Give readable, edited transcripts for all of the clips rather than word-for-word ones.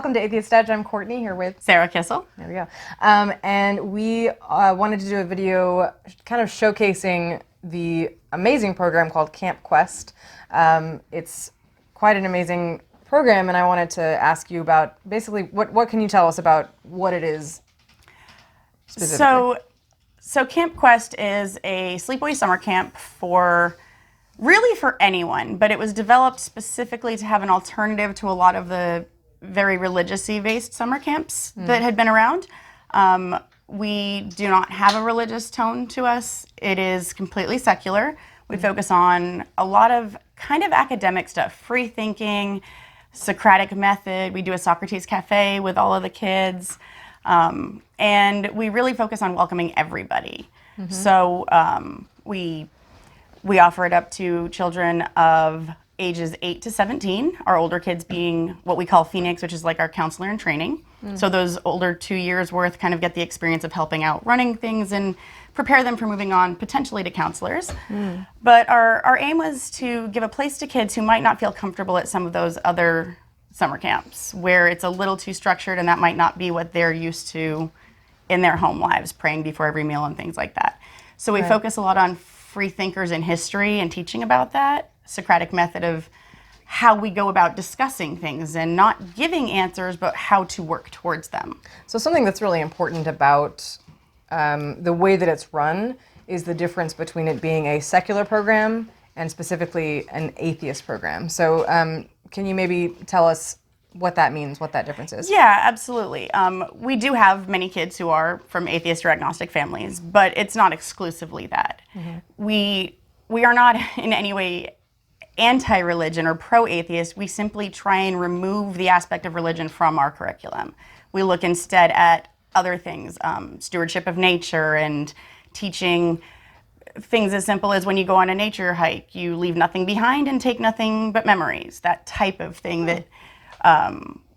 welcome to Atheist Edge. I'm Courtney here with Sarah Kissel. There we go. And we wanted to do a video kind of showcasing the amazing program called Camp Quest. It's quite an amazing program, and I wanted to ask you about basically what can you tell us about what it is specifically? So Camp Quest is a sleepaway summer camp for anyone, but it was developed specifically to have an alternative to a lot of the very religiously based summer camps that had been around. We do not have a religious tone to us. It is completely secular. We focus on a lot of kind of academic stuff, free thinking, Socratic method. We do a Socrates cafe with all of the kids. And we really focus on welcoming everybody. So we offer it up to children of ages 8 to 17, our older kids being what we call Phoenix, which is like our counselor in training. So those older 2 years worth kind of get the experience of helping out running things and prepare them for moving on potentially to counselors. But our aim was to give a place to kids who might not feel comfortable at some of those other summer camps where it's a little too structured and that might not be what they're used to in their home lives, praying before every meal and things like that. So we focus a lot on free thinkers in history and teaching about that, Socratic method of how we go about discussing things and not giving answers, but how to work towards them. So something that's really important about the way that it's run is the difference between it being a secular program and specifically an atheist program. So can you maybe tell us what that means, what that difference is? Yeah, absolutely. We do have many kids who are from atheist or agnostic families, but it's not exclusively that. We are not in any way anti-religion or pro-atheist. We simply try and remove the aspect of religion from our curriculum. We look instead at other things, stewardship of nature and teaching things as simple as when you go on a nature hike, you leave nothing behind and take nothing but memories, that type of thing that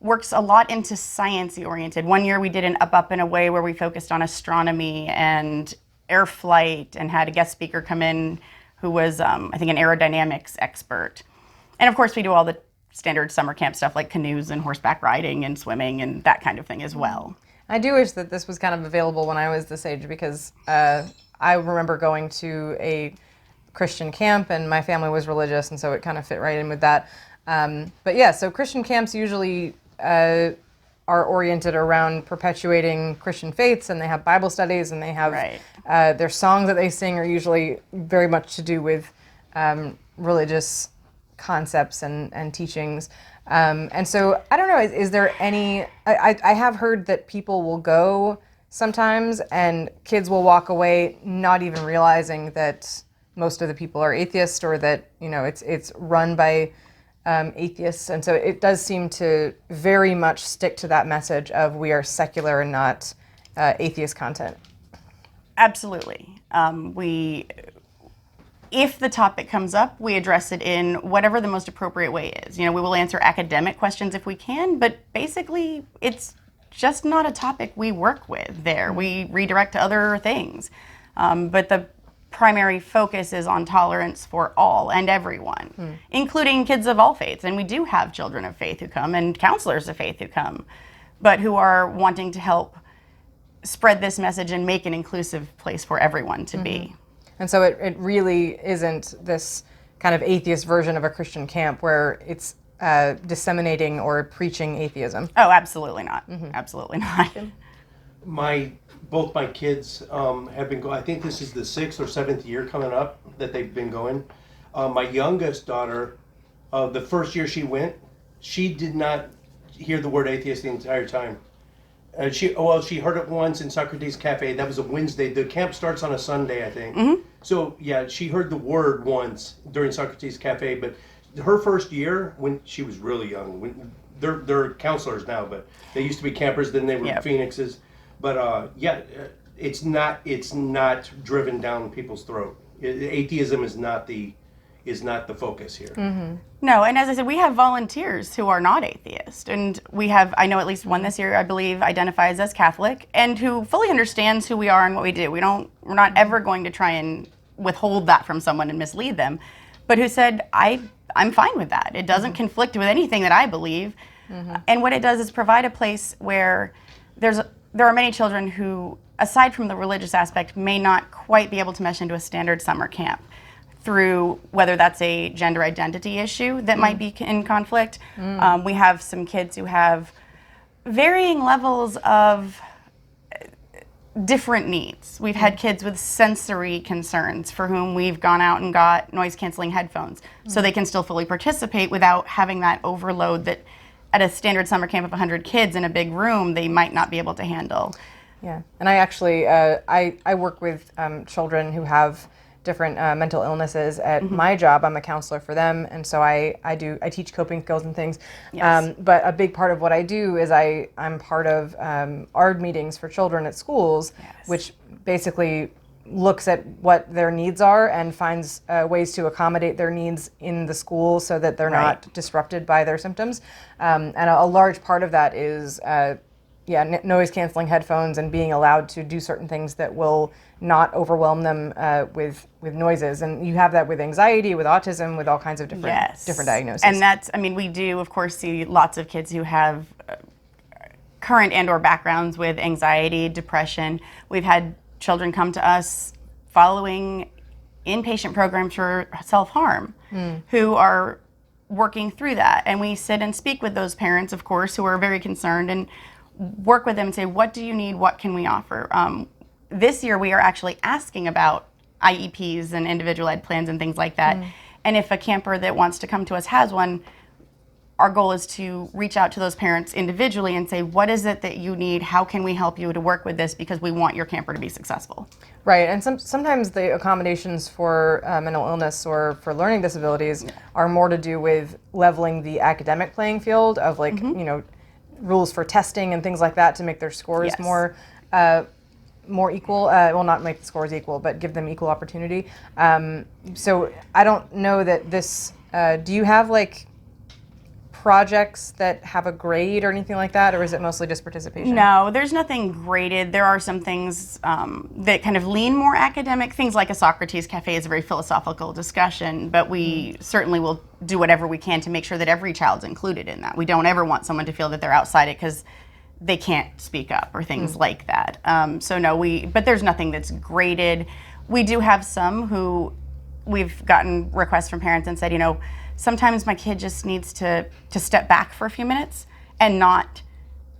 works a lot into science-y oriented. One year we did an up and away where we focused on astronomy and air flight and had a guest speaker come in who was, I think, an aerodynamics expert. And of course we do all the standard summer camp stuff like canoes and horseback riding and swimming and that kind of thing as well. I do wish that this was kind of available when I was this age because I remember going to a Christian camp and my family was religious and so it kind of fit right in with that. But yeah, so Christian camps usually are oriented around perpetuating Christian faiths, and they have Bible studies, and they have their songs that they sing are usually very much to do with religious concepts and teachings. And so I don't know, is there any, I have heard that people will go sometimes and kids will walk away not even realizing that most of the people are atheists or that, you know, it's run by atheists, and so it does seem to very much stick to that message of we are secular and not atheist content. Absolutely. If the topic comes up, we address it in whatever the most appropriate way is. You know, we will answer academic questions if we can, but basically it's just not a topic we work with there. We redirect to other things. But the primary focus is on tolerance for all and everyone, including kids of all faiths. And we do have children of faith who come and counselors of faith who come, but who are wanting to help spread this message and make an inclusive place for everyone to be. And so it really isn't this kind of atheist version of a Christian camp where it's disseminating or preaching atheism. Oh, absolutely not. Absolutely not. Both my kids have been going. I think this is the 6th or 7th year coming up that they've been going. My youngest daughter, the first year she went, she did not hear the word atheist the entire time. She heard it once in Socrates Cafe. That was a Wednesday. The camp starts on a Sunday, I think. So yeah, she heard the word once during Socrates Cafe. But her first year, when she was really young, they're counselors now, but they used to be campers. Then they were Phoenixes. But it's not driven down people's throat. Atheism is not the focus here. No, and as I said, we have volunteers who are not atheist, and we have, I know at least one this year, I believe, identifies as Catholic, and who fully understands who we are and what we do. We're not ever going to try and withhold that from someone and mislead them, but who said, I'm fine with that. It doesn't conflict with anything that I believe. And what it does is provide a place where there are many children who, aside from the religious aspect, may not quite be able to mesh into a standard summer camp through whether that's a gender identity issue that might be in conflict. We have some kids who have varying levels of different needs. We've had kids with sensory concerns for whom we've gone out and got noise-canceling headphones so they can still fully participate without having that overload that at a standard summer camp of 100 kids in a big room they might not be able to handle. Yeah, and I actually, I work with children who have different mental illnesses at my job. I'm a counselor for them, and so I teach coping skills and things. Yes. But a big part of what I do is I'm part of ARD meetings for children at schools, which basically looks at what their needs are and finds ways to accommodate their needs in the school so that they're not disrupted by their symptoms. And a large part of that is noise canceling headphones and being allowed to do certain things that will not overwhelm them with noises. And you have that with anxiety, with autism, with all kinds of different diagnoses. And that's, I mean, we do of course see lots of kids who have current and or backgrounds with anxiety, depression. We've had children come to us following inpatient programs for self-harm who are working through that. And we sit and speak with those parents, of course, who are very concerned and work with them and say, what do you need? What can we offer? This year we are actually asking about IEPs and individual ed plans and things like that. And if a camper that wants to come to us has one, our goal is to reach out to those parents individually and say, what is it that you need? How can we help you to work with this? Because we want your camper to be successful. Right, and sometimes the accommodations for mental illness or for learning disabilities are more to do with leveling the academic playing field of rules for testing and things like that to make their scores more equal. Well, not make the scores equal, but give them equal opportunity. So I don't know that this. Do you have projects that have a grade or anything like that, or is it mostly just participation? No, there's nothing graded. There are some things that kind of lean more academic. Things like a Socrates Cafe is a very philosophical discussion, but we certainly will do whatever we can to make sure that every child's included in that. We don't ever want someone to feel that they're outside it because they can't speak up or things like that. So no, but there's nothing that's graded. We do have some who we've gotten requests from parents and said, sometimes my kid just needs to step back for a few minutes and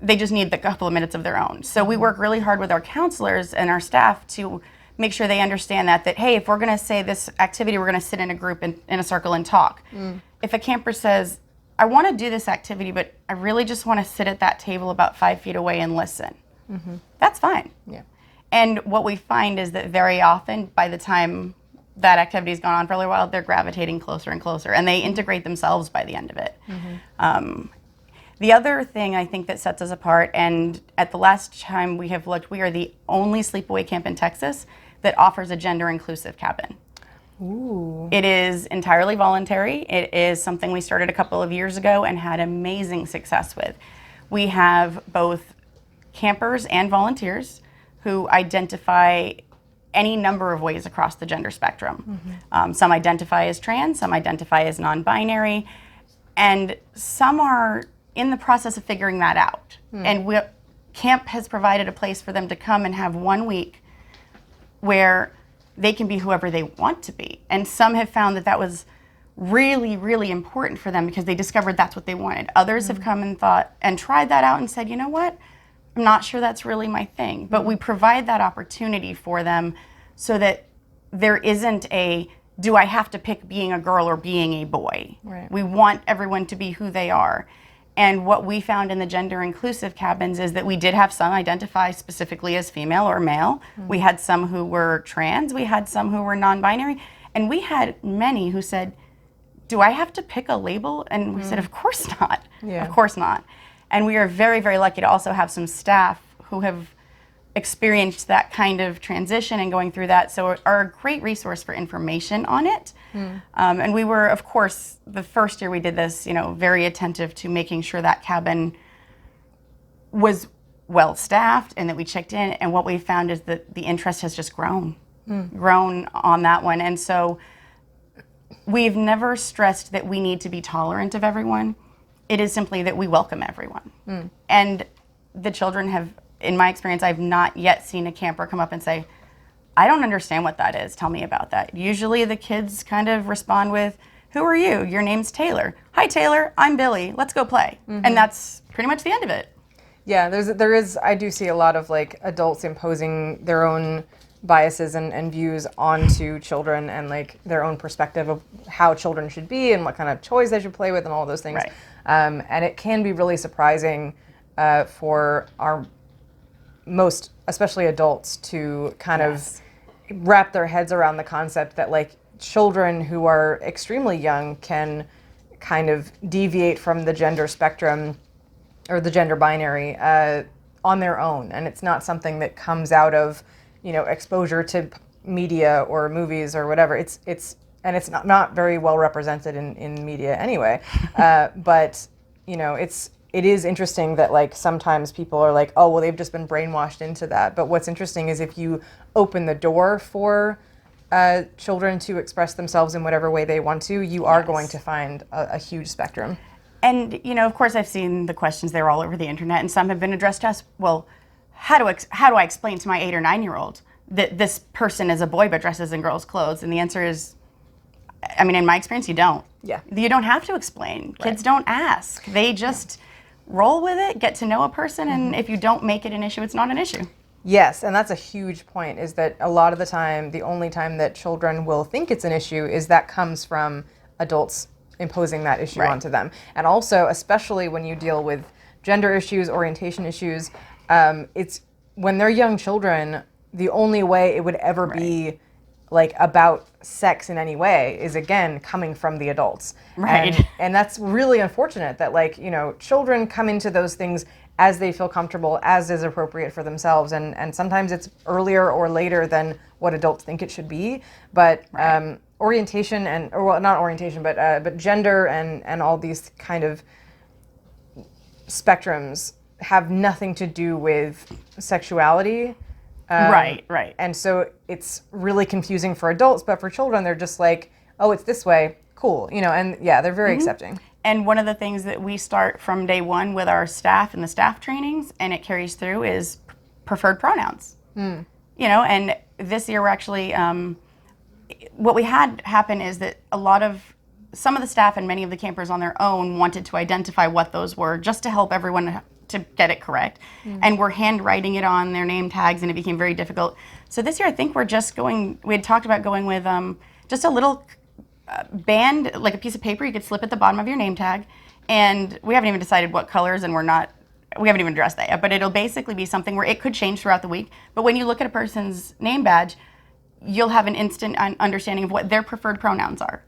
they just need a couple of minutes of their own. So we work really hard with our counselors and our staff to make sure they understand that hey, if we're gonna say this activity, we're gonna sit in a group in a circle and talk. If a camper says, I wanna do this activity, but I really just wanna sit at that table about 5 feet away and listen, that's fine. Yeah. And what we find is that very often, by the time that activity's gone on for a little while, they're gravitating closer and closer, and they integrate themselves by the end of it. The other thing I think that sets us apart, and at the last time we have looked, we are the only sleepaway camp in Texas that offers a gender-inclusive cabin. Ooh. It is entirely voluntary. It is something we started a couple of years ago and had amazing success with. We have both campers and volunteers who identify any number of ways across the gender spectrum. Some identify as trans, some identify as non-binary, and some are in the process of figuring that out. And camp has provided a place for them to come and have 1 week where they can be whoever they want to be. And some have found that was really, really important for them because they discovered that's what they wanted. Others have come and thought and tried that out and said, you know what? I'm not sure that's really my thing. But we provide that opportunity for them so that there isn't do I have to pick being a girl or being a boy? Right. We want everyone to be who they are. And what we found in the gender inclusive cabins is that we did have some identify specifically as female or male. We had some who were trans, we had some who were non-binary, and we had many who said, do I have to pick a label? And we said, of course not. Yeah. Of course not. And we are very, very lucky to also have some staff who have experienced that kind of transition and going through that, so are a great resource for information on it. And we were, of course, the first year we did this, very attentive to making sure that cabin was well staffed and that we checked in. And what we found is that the interest has just grown on that one. And so we've never stressed that we need to be tolerant of everyone. It is simply that we welcome everyone. And the children have, in my experience, I've not yet seen a camper come up and say, I don't understand what that is. Tell me about that. Usually the kids kind of respond with, who are you? Your name's Taylor. Hi, Taylor. I'm Billy. Let's go play. And that's pretty much the end of it. Yeah, there is, I do see a lot of like adults imposing their own biases and views onto children and like their own perspective of how children should be and what kind of toys they should play with and all those things. Right. And it can be really surprising for our most, especially adults, to kind of wrap their heads around the concept that like children who are extremely young can kind of deviate from the gender spectrum or the gender binary on their own. And it's not something that comes out of, you know, exposure to media or movies or whatever. It's not very well represented in media anyway. But, you know, it is interesting that like sometimes people are like, oh, well, they've just been brainwashed into that. But what's interesting is if you open the door for children to express themselves in whatever way they want to, you are going to find a huge spectrum. And, you know, of course, I've seen the questions. They're all over the internet, and some have been addressed to us. Well, how do I explain to my 8 or 9-year-old that this person is a boy but dresses in girls' clothes? And the answer is, I mean, in my experience, you don't. Yeah. You don't have to explain. Kids don't ask. They just roll with it, get to know a person, and if you don't make it an issue, it's not an issue. Yes, and that's a huge point, is that a lot of the time, the only time that children will think it's an issue is that comes from adults imposing that issue onto them. And also, especially when you deal with gender issues, orientation issues, it's when they're young children, the only way it would ever be like about sex in any way is again coming from the adults. And that's really unfortunate that like, you know, children come into those things as they feel comfortable, as is appropriate for themselves, and sometimes it's earlier or later than what adults think it should be. But orientation and, or well, not orientation, but gender and all these kind of spectrums have nothing to do with sexuality. Right. And so it's really confusing for adults, but for children, they're just like, oh, it's this way, cool, you know, and yeah, they're very accepting. And one of the things that we start from day one with our staff and the staff trainings, and it carries through, is preferred pronouns. You know, and this year we're actually, what we had happen is that some of the staff and many of the campers on their own wanted to identify what those were just to help everyone to get it correct. And we're handwriting it on their name tags, and it became very difficult. So this year I think we're just we had talked about going with just a little band, like a piece of paper you could slip at the bottom of your name tag, and we haven't even decided what colors, and we haven't even addressed that yet, but it'll basically be something where it could change throughout the week. But when you look at a person's name badge, you'll have an instant understanding of what their preferred pronouns are.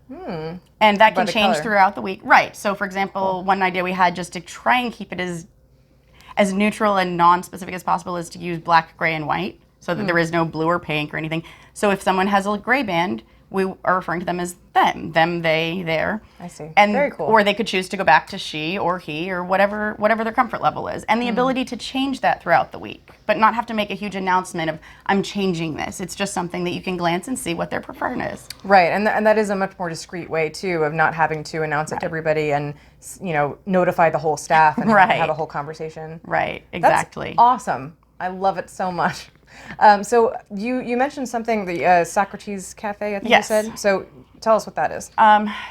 And that can change throughout the week. Right. So for example, one idea we had just to try and keep it as neutral and non-specific as possible is to use black, gray, and white, so that there is no blue or pink or anything. So if someone has a gray band, we are referring to them as them, they, their. I see. And, very cool. Or they could choose to go back to she or he or whatever their comfort level is. And the ability to change that throughout the week, but not have to make a huge announcement of, I'm changing this. It's just something that you can glance and see what their preferred is. Right, and that is a much more discreet way, too, of not having to announce it to everybody and, you know, notify the whole staff and have a whole conversation. Right, exactly. That's awesome. I love it so much. So you mentioned something, the Socrates Cafe, I think you said. So tell us what that is.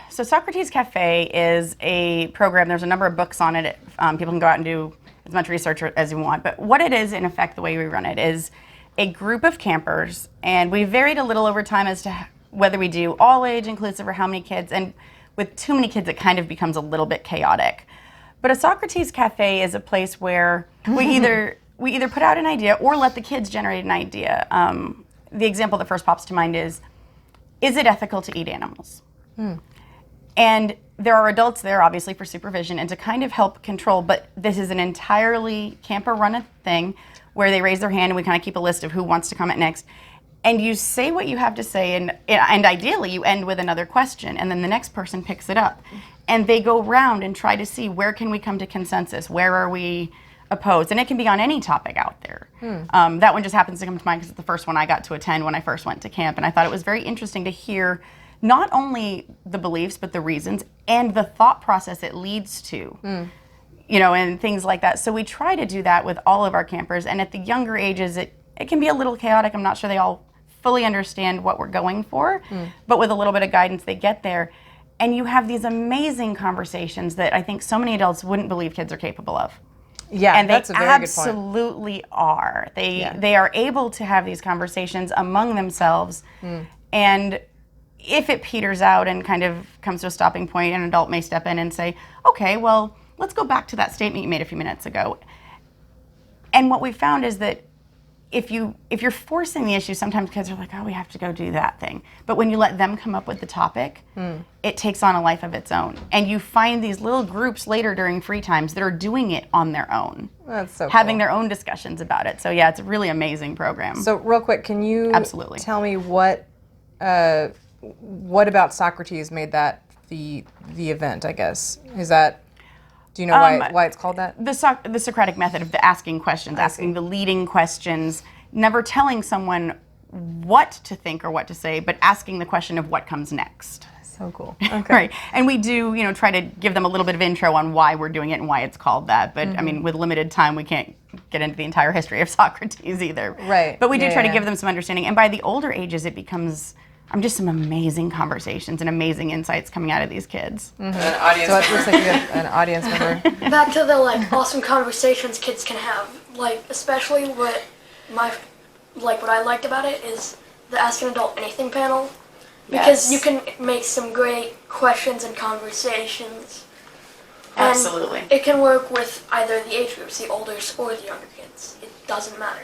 So Socrates Cafe is a program. There's a number of books on it. People can go out and do as much research as you want. But what it is, in effect, the way we run it is a group of campers, and we varied a little over time as to whether we do all age inclusive or how many kids. And with too many kids, it kind of becomes a little bit chaotic. But a Socrates Cafe is a place where we either put out an idea or let the kids generate an idea. The example that first pops to mind is it ethical to eat animals? And there are adults there, obviously, for supervision and to kind of help control, but this is an entirely camper-run thing where they raise their hand and we kind of keep a list of who wants to comment next. And you say what you have to say, and ideally you end with another question, and then the next person picks it up. And they go around and try to see, where can we come to consensus? Where are we opposed? And it can be on any topic out there. That one just happens to come to mind because it's the first one I got to attend when I first went to camp, and I thought it was very interesting to hear not only the beliefs, but the reasons and the thought process it leads to, and things like that. So we try to do that with all of our campers. And at the younger ages, it can be a little chaotic. I'm not sure they all fully understand what we're going for, but with a little bit of guidance, they get there. And you have these amazing conversations that I think so many adults wouldn't believe kids are capable of. Yeah, and that's a very good point. Absolutely are. They are able to have these conversations among themselves. And if it peters out and kind of comes to a stopping point, an adult may step in and say, okay, well, let's go back to that statement you made a few minutes ago. And what we found is that if you're forcing the issue, sometimes kids are like, oh, we have to go do that thing. But when you let them come up with the topic, it takes on a life of its own. And you find these little groups later during free times that are doing it on their own. That's so having cool. their own discussions about it. So yeah, it's a really amazing program. So real quick, can you Absolutely. tell me what about Socrates made that the event, I guess? Do you know why it's called that? The Socratic method of the asking questions, asking the leading questions, never telling someone what to think or what to say, but asking the question of what comes next. So cool. Okay. Right. And we do, try to give them a little bit of intro on why we're doing it and why it's called that. But I mean, with limited time, we can't get into the entire history of Socrates either. Right. But we do try to give them some understanding. And by the older ages, it becomes just some amazing conversations and amazing insights coming out of these kids. So it looks like you have an audience member. Back to the awesome conversations kids can have. Especially what I liked about it is the Ask an Adult Anything panel. Because you can make some great questions and conversations. And Absolutely. it can work with either the age groups, the olders or the younger kids. It doesn't matter.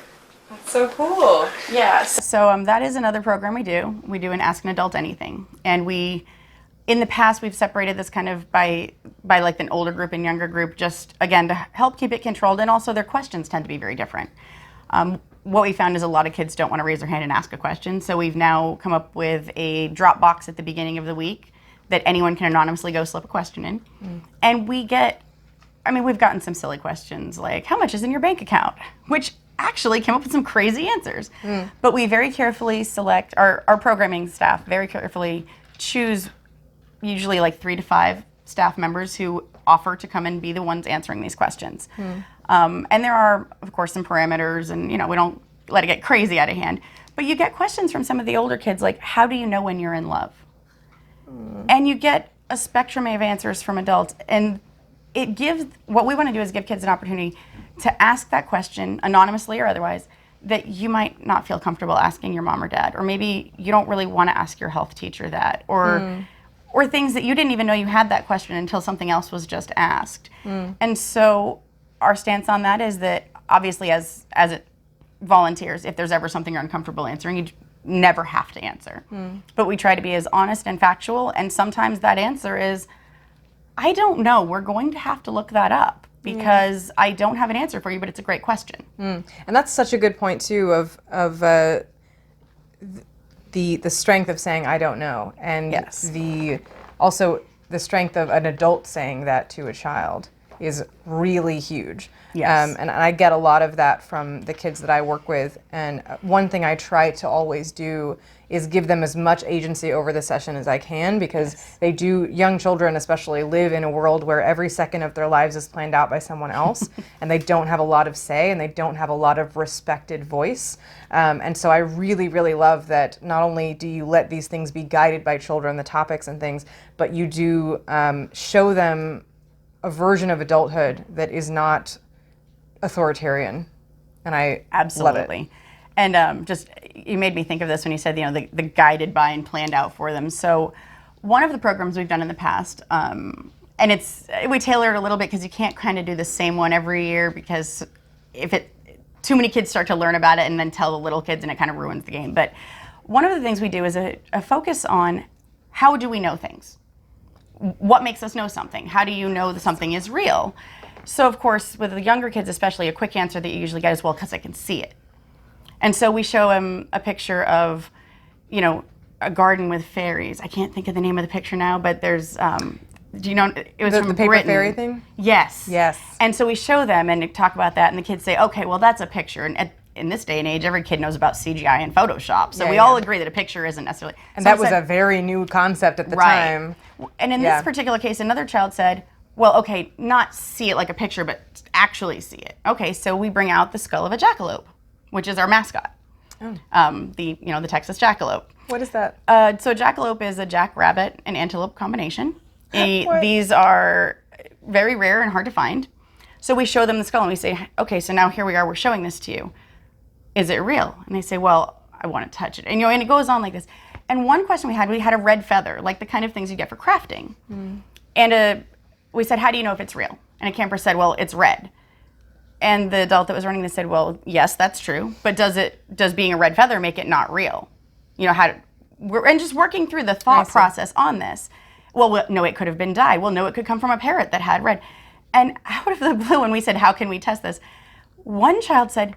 That's so cool. Yeah. So that is another program we do. We do an Ask an Adult Anything. And in the past, we've separated this kind of by an older group and younger group, just, again, to help keep it controlled. And also their questions tend to be very different. What we found is a lot of kids don't want to raise their hand and ask a question. So we've now come up with a drop box at the beginning of the week that anyone can anonymously go slip a question in. And we've gotten some silly questions like, how much is in your bank account? Which actually came up with some crazy answers. But we very carefully select, our programming staff very carefully choose usually 3 to 5 staff members who offer to come and be the ones answering these questions. And there are, of course, some parameters, and we don't let it get crazy out of hand. But you get questions from some of the older kids like, how do you know when you're in love? And you get a spectrum of answers from adults. And what we want to do is give kids an opportunity to ask that question, anonymously or otherwise, that you might not feel comfortable asking your mom or dad. Or maybe you don't really want to ask your health teacher that. Or things that you didn't even know you had that question until something else was just asked. And so our stance on that is that obviously as volunteers, if there's ever something you're uncomfortable answering, you never have to answer. But we try to be as honest and factual, and sometimes that answer is, I don't know, we're going to have to look that up because I don't have an answer for you, but it's a great question. And that's such a good point too of the strength of saying I don't know, and also the strength of an adult saying that to a child is really huge. Yes. And I get a lot of that from the kids that I work with. And one thing I try to always do is give them as much agency over the session as I can, because young children especially live in a world where every second of their lives is planned out by someone else, and they don't have a lot of say, and they don't have a lot of respected voice. And so I really, really love that not only do you let these things be guided by children, the topics and things, but you do show them a version of adulthood that is not authoritarian, and I Absolutely. love it. And just, you made me think of this when you said, the guided by and planned out for them. So one of the programs we've done in the past, and we tailor it a little bit because you can't kind of do the same one every year, because too many kids start to learn about it and then tell the little kids, and it kind of ruins the game. But one of the things we do is a focus on how do we know things? What makes us know something? How do you know that something is real? So, of course, with the younger kids especially, a quick answer that you usually get is, well, because I can see it. And so we show them a picture of, a garden with fairies. I can't think of the name of the picture now, but there's, do you know, it was from the paper Britain. fairy thing? Yes. Yes. And so we show them and talk about that, and the kids say, okay, well, that's a picture. And in this day and age, every kid knows about CGI and Photoshop. So Yeah, we yeah. all agree that a picture isn't necessarily. And So that we was said- a very new concept at the Right. time. And in Yeah. this particular case, another child said, well, okay, not see it like a picture, but actually see it. Okay, so we bring out the skull of a jackalope, which is our mascot. The Texas jackalope. What is that? So a jackalope is a jackrabbit and antelope combination. What? These are very rare and hard to find. So we show them the skull and we say, okay, so now here we are, we're showing this to you. Is it real? And they say, well, I want to touch it. And and it goes on like this. And one question we had a red feather, like the kind of things you get for crafting. And we said, how do you know if it's real? And a camper said, well, it's red. And the adult that was running this said, well, yes, that's true. But does being a red feather make it not real? And just working through the thought process on this. Well, no, it could have been dyed. Well, no, it could come from a parrot that had red. And out of the blue, when we said, how can we test this? One child said,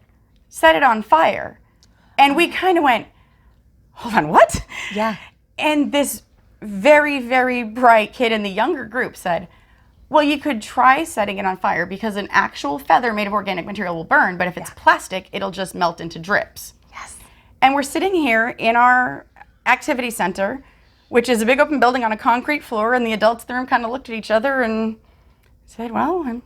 set it on fire. And we kind of went, hold on, what? Yeah. And this very, very bright kid in the younger group said, well, you could try setting it on fire because an actual feather made of organic material will burn, but if it's plastic, it'll just melt into drips. Yes. And we're sitting here in our activity center, which is a big open building on a concrete floor, and the adults in the room kind of looked at each other and said, well,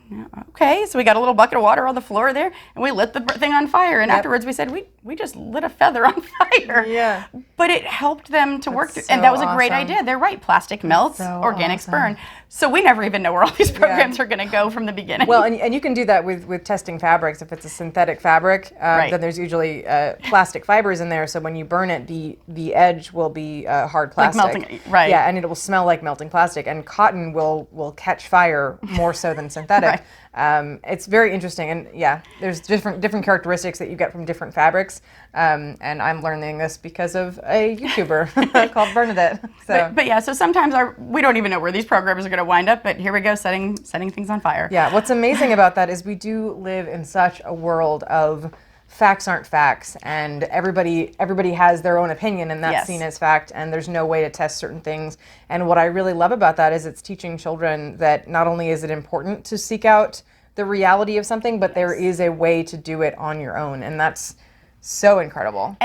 okay. So we got a little bucket of water on the floor there, and we lit the thing on fire. And afterwards we said, we just lit a feather on fire. Yeah. But it helped them to work. so And that was a great awesome. idea. They're right. Plastic melts, So organics awesome. burn. So we never even know where all these programs are going to go from the beginning. Well, and you can do that with testing fabrics. If it's a synthetic fabric, Right. then there's usually plastic fibers in there. So when you burn it, the edge will be hard plastic. melting, right. Yeah, and it will smell like melting plastic. And cotton will catch fire more so than synthetic. Right. It's very interesting, and yeah, there's different characteristics that you get from different fabrics. And I'm learning this because of a YouTuber called Bernadette. So. But yeah, so sometimes we don't even know where these programs are going to wind up, but here we go, setting things on fire. Yeah, what's amazing about that is we do live in such a world of facts aren't facts, and everybody has their own opinion, and that's Yes. seen as fact, and there's no way to test certain things. And what I really love about that is it's teaching children that not only is it important to seek out the reality of something, but there is a way to do it on your own, and that's so incredible.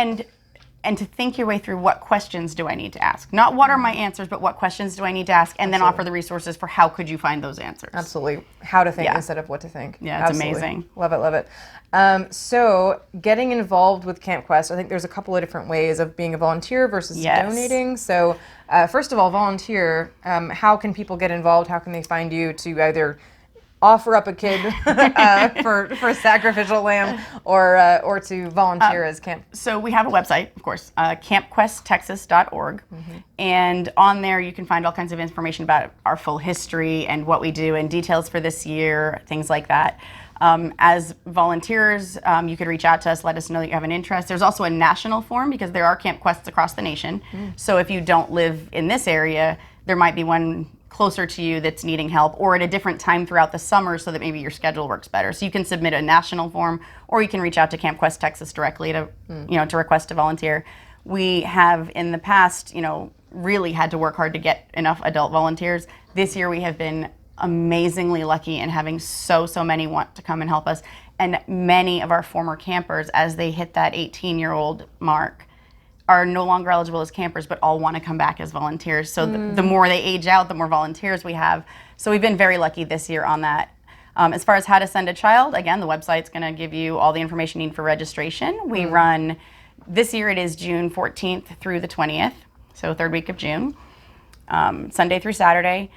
And to think your way through what questions do I need to ask. Not what are my answers, but what questions do I need to ask, and then offer the resources for how could you find those answers. Absolutely. How to think Yeah. instead of what to think. Yeah, it's Absolutely. amazing. Love it, love it. So getting involved with Camp Quest, I think there's a couple of different ways of being a volunteer versus Yes. donating. So first of all, volunteer, how can people get involved? How can they find you to either offer up a kid for a sacrificial lamb or to volunteer as camp? So we have a website, of course, campquesttexas.org, and on there you can find all kinds of information about our full history and what we do and details for this year, things like that. As volunteers, you could reach out to us, let us know that you have an interest. There's also a national form because there are Camp Quests across the nation. So if you don't live in this area, there might be one closer to you that's needing help, or at a different time throughout the summer so that maybe your schedule works better. So you can submit a national form, or you can reach out to Camp Quest Texas directly to request to volunteer. We have in the past, really had to work hard to get enough adult volunteers. This year we have been amazingly lucky in having so many want to come and help us. And many of our former campers, as they hit that 18-year-old mark, are no longer eligible as campers, but all want to come back as volunteers. So the more they age out, the more volunteers we have. So we've been very lucky this year on that. As far as how to send a child, again, the website's going to give you all the information you need for registration. We run, this year it is June 14th through the 20th, so third week of June, Sunday through Saturday.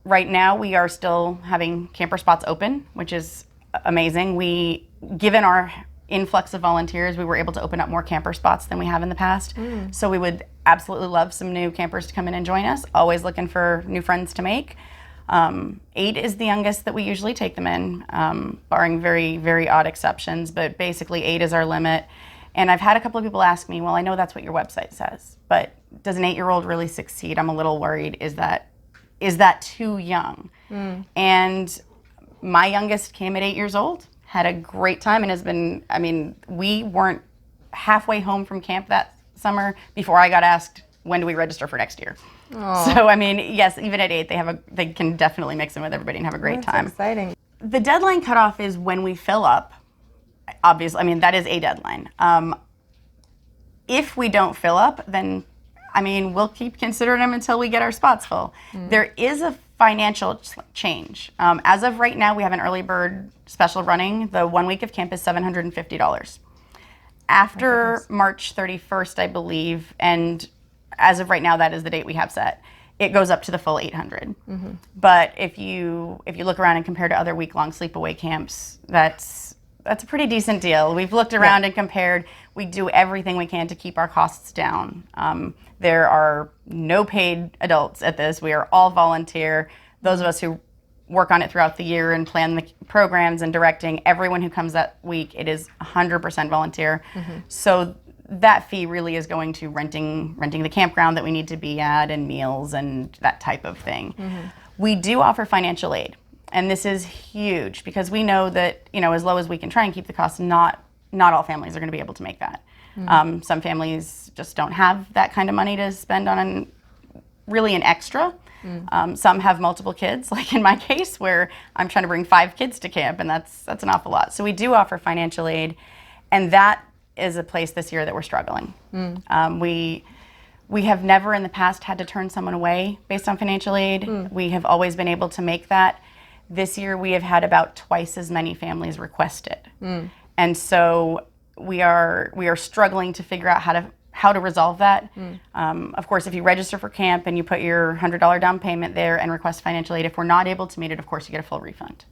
Right now we are still having camper spots open, which is amazing. Given our influx of volunteers, we were able to open up more camper spots than we have in the past. So we would absolutely love some new campers to come in and join us. Always looking for new friends to make. 8 is the youngest that we usually take them in, barring very, very odd exceptions. But basically 8 is our limit. And I've had a couple of people ask me, well, I know that's what your website says, but does an 8-year-old really succeed? I'm a little worried. Is that too young? And my youngest came at 8 years old. Had a great time and has been, we weren't halfway home from camp that summer before I got asked, when do we register for next year? Aww. So, yes, even at 8, they can definitely mix in with everybody and have a great time. Exciting. The deadline cutoff is when we fill up. obviously, I mean, that is a deadline. If we don't fill up, then, I mean, we'll keep considering them until we get our spots full. There is a financial change. As of right now, we have an early bird special running. The 1 week of camp is $750. After March 31st, I believe, and as of right now, that is the date we have set, it goes up to the full $800. But if you look around and compare to other week-long sleepaway camps, that's a pretty decent deal. We've looked around and compared. We do everything we can to keep our costs down. There are no paid adults at this. We are all volunteer. Those of us who work on it throughout the year and plan the programs and directing, everyone who comes that week, it is 100% volunteer. So that fee really is going to renting the campground that we need to be at and meals and that type of thing. We do offer financial aid. And this is huge because we know that, you know, as low as we can try and keep the costs, not all families are going to be able to make that. Some families just don't have that kind of money to spend on really an extra. Some have multiple kids, like in my case, where I'm trying to bring 5 kids to camp, and that's an awful lot. So we do offer financial aid, and that is a place this year that we're struggling. We have never in the past had to turn someone away based on financial aid. We have always been able to make that. This year we have had about twice as many families request it. And so we are struggling to figure out how to resolve that. Of course, if you register for camp and you put your $100 down payment there and request financial aid, if we're not able to meet it, of course you get a full refund.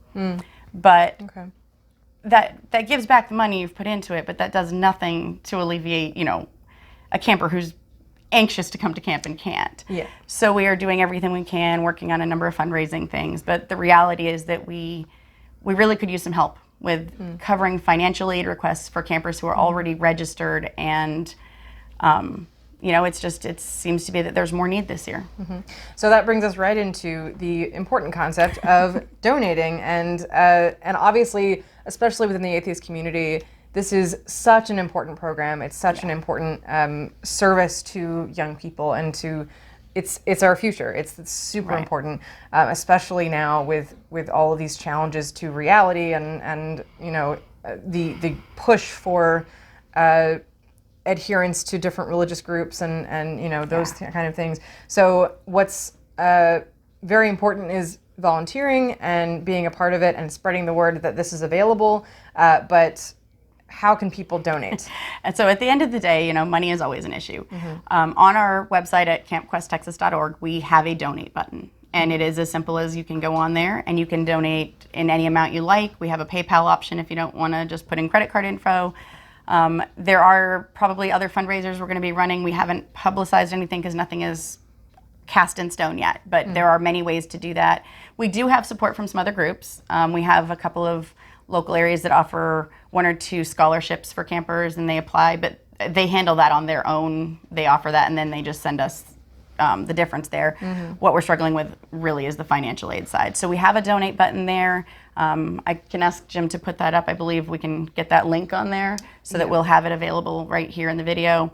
But that gives back the money you've put into it, but that does nothing to alleviate, you know, a camper who's anxious to come to camp and can't. So we are doing everything we can, working on a number of fundraising things, but the reality is that we really could use some help with covering financial aid requests for campers who are already registered, and you know, it seems to be that there's more need this year. So that brings us right into the important concept of donating, and obviously, especially within the atheist community, this is such an important program. It's such an important service to young people, and it's our future. It's super important, especially now with all of these challenges to reality and you know, the push for adherence to different religious groups and you know, those kind of things. So what's very important is volunteering and being a part of it and spreading the word that this is available, but how can people donate? And so at the end of the day, you know, money is always an issue. On our website at campquesttexas.org, we have a donate button. And it is as simple as you can go on there and you can donate in any amount you like. We have a PayPal option if you don't want to just put in credit card info. There are probably other fundraisers we're going to be running. We haven't publicized anything because nothing is cast in stone yet, but there are many ways to do that. We do have support from some other groups. We have a couple of local areas that offer 1 or 2 scholarships for campers, and they apply, but they handle that on their own. They offer that, and then they just send us the difference there. What we're struggling with really is the financial aid side. So we have a donate button there. I can ask Jim to put that up. I believe we can get that link on there so that we'll have it available right here in the video.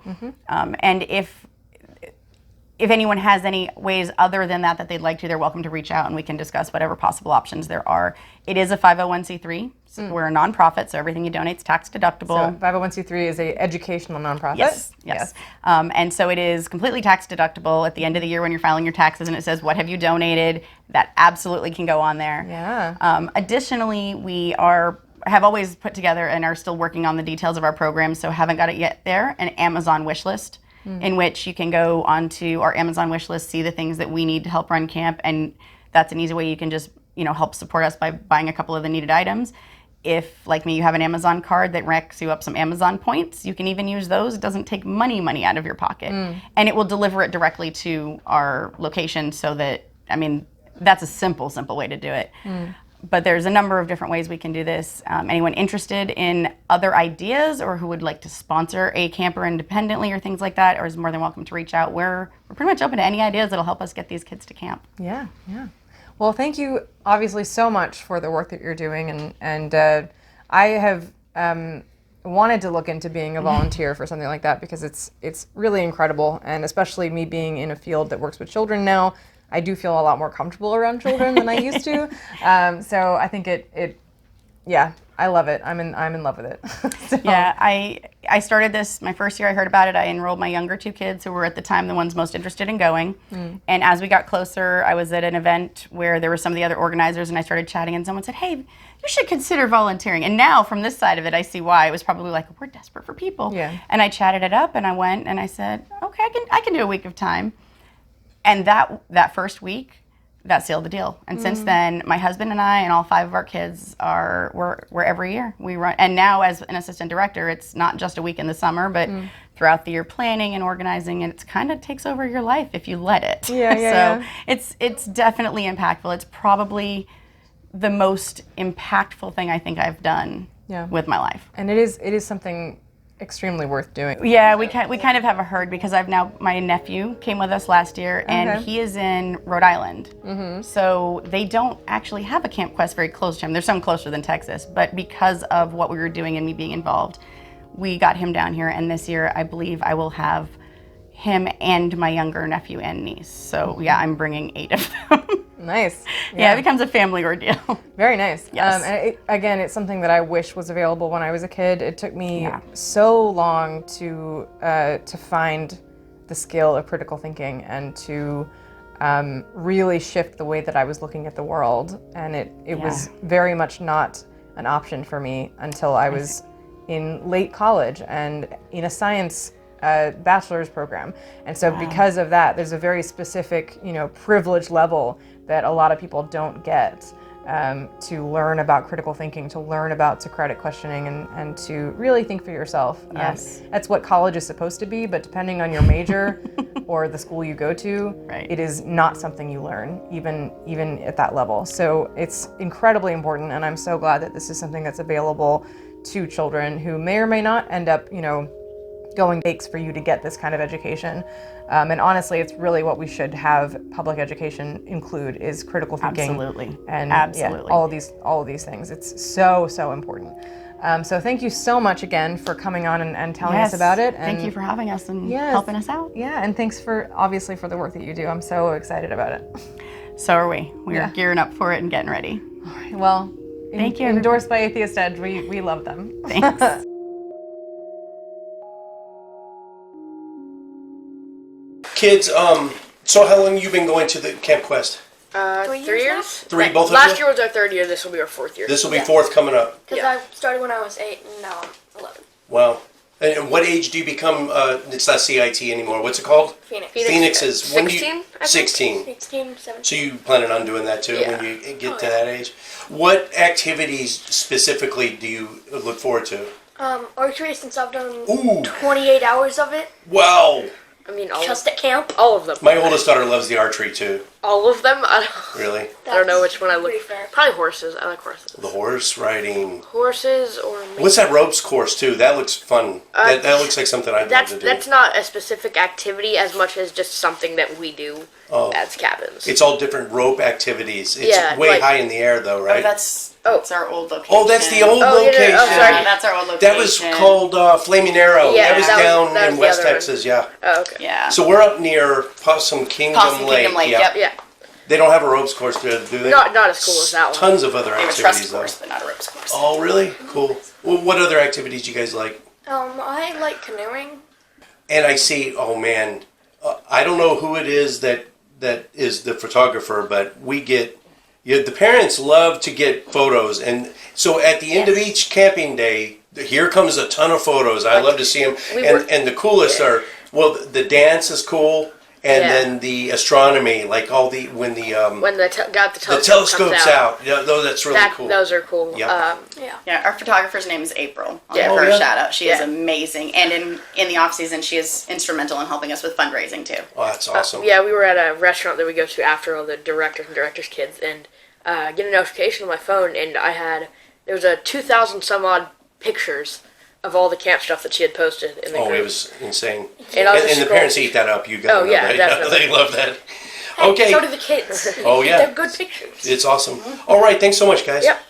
And if anyone has any ways other than that they'd like to, they're welcome to reach out and we can discuss whatever possible options there are. It is a 501c3. So we're a nonprofit, so everything you donate is tax deductible. So 501c3 is a educational nonprofit? Yes. And so it is completely tax deductible at the end of the year when you're filing your taxes and it says, what have you donated? That absolutely can go on there. Additionally, we have always put together and are still working on the details of our program, so haven't got it yet there, an Amazon wish list. In which you can go onto our Amazon wish list, see the things that we need to help run camp, and that's an easy way you can just, you know, help support us by buying a couple of the needed items. If, like me, you have an Amazon card that racks you up some Amazon points, you can even use those. It doesn't take money out of your pocket. And it will deliver it directly to our location, so that, I mean, that's a simple way to do it. But there's a number of different ways we can do this. Anyone interested in other ideas or who would like to sponsor a camper independently or things like that, or is more than welcome to reach out. We're pretty much open to any ideas that'll help us get these kids to camp. Yeah. Well, thank you obviously so much for the work that you're doing, and I have wanted to look into being a volunteer for something like that because it's really incredible, and especially me being in a field that works with children now, I do feel a lot more comfortable around children than I used to. So I think I I love it. I'm in love with it. So, Yeah, I started this, my first year I heard about it, I enrolled my younger two kids who were at the time the ones most interested in going. And as we got closer, I was at an event where there were some of the other organizers and I started chatting and someone said, hey, you should consider volunteering. And now from this side of it, I see why. It was probably like, we're desperate for people. Yeah. And I chatted it up and I went and I said, okay, I can do a week of time. And that first week, that sealed the deal. And since then, my husband and I and all 5 of our kids we're every year. We run, and now as an assistant director, it's not just a week in the summer, but throughout the year planning and organizing, and it kind of takes over your life if you let it. So it's definitely impactful. It's probably the most impactful thing I think I've done with my life. And it is something extremely worth doing. Yeah, we kind of have a herd because my nephew came with us last year and he is in Rhode Island. So they don't actually have a Camp Quest very close to him. There's some closer than Texas, but because of what we were doing and me being involved, we got him down here, and this year I believe I will have him and my younger nephew and niece. So yeah, I'm bringing 8 of them. Nice. Yeah, it becomes a family ordeal. Very nice. Yes. And it's something that I wish was available when I was a kid. It took me so long to find the skill of critical thinking and to really shift the way that I was looking at the world. And it was very much not an option for me until I was in late college and in a science bachelor's program. And so because of that, there's a very specific, privilege level that a lot of people don't get to learn about critical thinking, to learn about Socratic questioning, and to really think for yourself. Yes. That's what college is supposed to be, but depending on your major or the school you go to, it is not something you learn, even at that level. So it's incredibly important, and I'm so glad that this is something that's available to children who may or may not end up, going takes for you to get this kind of education. And honestly, it's really what we should have public education include is critical thinking. Absolutely. And Absolutely. all of these things. It's so important. So thank you so much again for coming on and telling us about it. And thank you for having us and helping us out. Yeah, and thanks obviously for the work that you do. I'm so excited about it. So are we. We are gearing up for it and getting ready. All right, well, thank you. Endorsed by Atheist Edge. We love them. Thanks. Kids, so how long have you been going to the Camp Quest? 3 years. 3, both of you? Last year was our 3rd year. This will be our 4th year. This will be 4th coming up. Because I started when I was 8 and now I'm 11. Wow. And what age do you become, it's not CIT anymore, what's it called? Phoenix. Phoenix is, when do you? 16, I think. 16. 16, 17. So you planning on doing that too when you get to that age? What activities specifically do you look forward to? Archery, since I've done Ooh. 28 hours of it. Wow. I mean, Just at camp. all of them. My oldest daughter loves the archery too. All of them? Really? I don't know which one I look. Pretty fair. Probably horses. I like horses. The horse riding. Horses or maybe. What's that ropes course too? That looks fun. That looks like something I'd love to do. That's not a specific activity as much as just something that we do as cabins. It's all different rope activities. It's way high in the air though, right? That's our old location. Oh, that's the old location. Oh, sorry. Yeah, that's our old location. That was called Flaming Arrow. Yeah, that was down that was in the West other one. Texas, yeah. Oh, okay. Yeah. So we're up near Possum Kingdom Lake. Yep. Yeah. They don't have a ropes course, do they? Not as cool as that one. Tons of other They have a activities trust though. course, but not a ropes course. Oh, really? Cool. Well, what other activities do you guys like? I like canoeing. And I see, oh man, I don't know who it is that is the photographer, but we get, the parents love to get photos. And so at the end of each camping day, here comes a ton of photos. I love to see them. And the coolest are, well, the dance is cool. And then the astronomy, like when the telescope's out. Yeah, that's really cool. Those are cool. Yeah. Yeah, our photographer's name is April. I'll Yeah. give her Oh, yeah? a shout out. She is amazing. And in the off season, she is instrumental in helping us with fundraising too. Oh, that's awesome. Yeah, we were at a restaurant that we go to after all the directors and directors' kids, and get a notification on my phone, and there was 2,000 some odd pictures of all the camp stuff that she had posted in the group. It was insane. And And the parents eat that up. You got that. definitely. They love that. Hey, Okay. so do the kids. Oh, yeah. They're good pictures. It's awesome. All right. Thanks so much, guys. Yep.